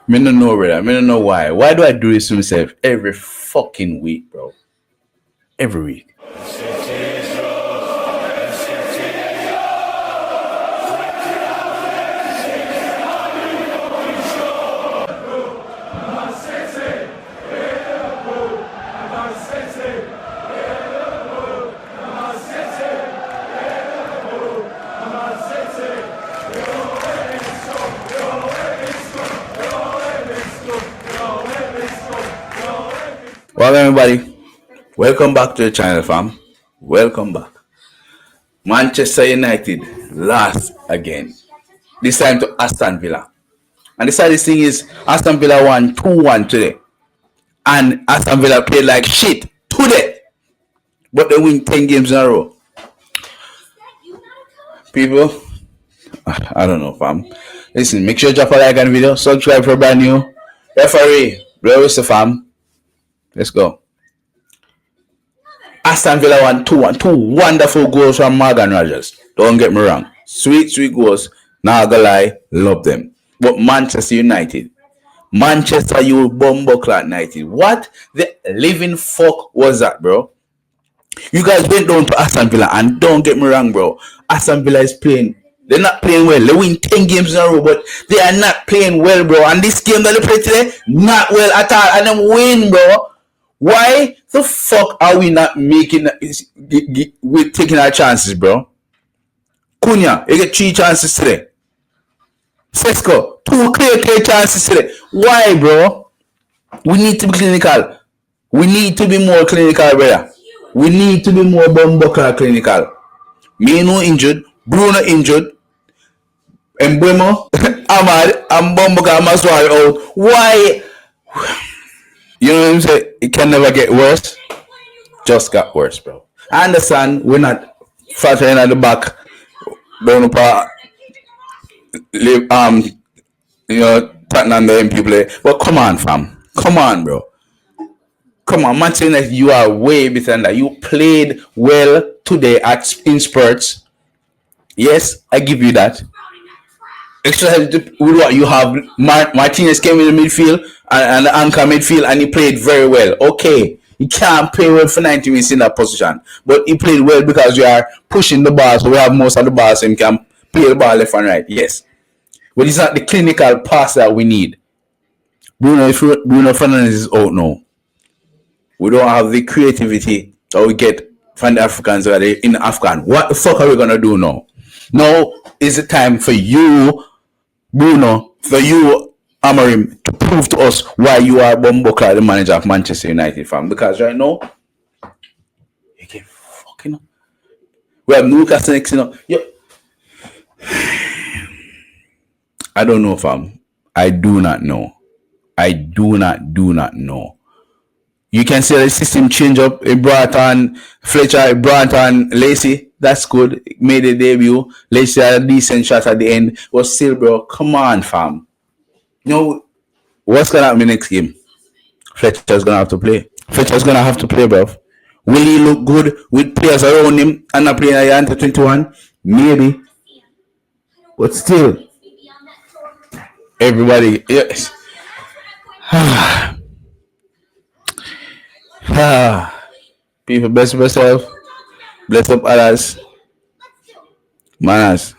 Me no know, brother. Me no know why. Why do I do this to myself every fucking week, bro? Every week. Well, everybody, welcome back to the channel, fam. Welcome back. Manchester United lost again. This time to Aston Villa. And the saddest thing is, Aston Villa won 2-1 today. And Aston Villa played like shit today. But they win 10 games in a row. People, I don't know, fam. Listen, make sure you drop a like on the video. Subscribe for brand new. Referee, where is the fam? Let's go. Aston Villa won 2-1. Two wonderful goals from Morgan Rogers. Don't get me wrong. Sweet, sweet goals. Not gonna lie, love them. But Manchester United. Manchester, you Bumbleclad United. What the living fuck was that, bro? You guys went down to Aston Villa, and don't get me wrong, bro. Aston Villa is playing. They're not playing well. They win 10 games in a row, but they are not playing well, bro. And this game that they play today, not well at all. And them win, bro. Why the fuck are we not making? We're taking our chances, bro. Cunha, you get 3 chances today. Sesko, 2 clear chances today. Why, bro? We need to be clinical. We need to be more clinical, brother. We need to be more Bumbuckler clinical. Mino injured, Bruno injured, Mbemo, Ahmad, and Bumbuckler Maswari out. Why? You know what I'm saying? It can never get worse. Just got worse, bro. I understand we're not fighting at the back. Bruno Pa, you know, Tottenham the people. But come on, fam. Come on, bro. Come on, man, saying that you are way better than that. You played well today in spurts. Yes, I give you that. Extra with what you have. Martinez came in the midfield and the anchor midfield, and he played very well. Okay, he can't play well for 90 minutes in that position, but he played well because you are pushing the ball, so we have most of the ball, so he can play the ball left and right. Yes, but it's not the clinical pass that we need. Bruno Fernandes is out now. We don't have the creativity that we get from the Africans that are in Afghan. What the fuck are we gonna do now? Now is the time for you, Bruno, for you, Amarim, to prove to us why you are Bumbuckler, the manager of Manchester United, fam. Because right now, you can fucking. We have Newcastle next, I don't know, fam. I do not know. I do not know. You can see the system change up. It brought on Fletcher, it brought on Lacey. That's good. It made a debut. Lacey had a decent shot at the end. But still, bro, come on, fam. You know, what's going to happen next game? Fletcher's going to have to play. Fletcher's going to have to play, bro. Will he look good with players around him and not playing at under 21? Maybe. But still, everybody, yes. People, bless yourself. Bless up others. Manaz.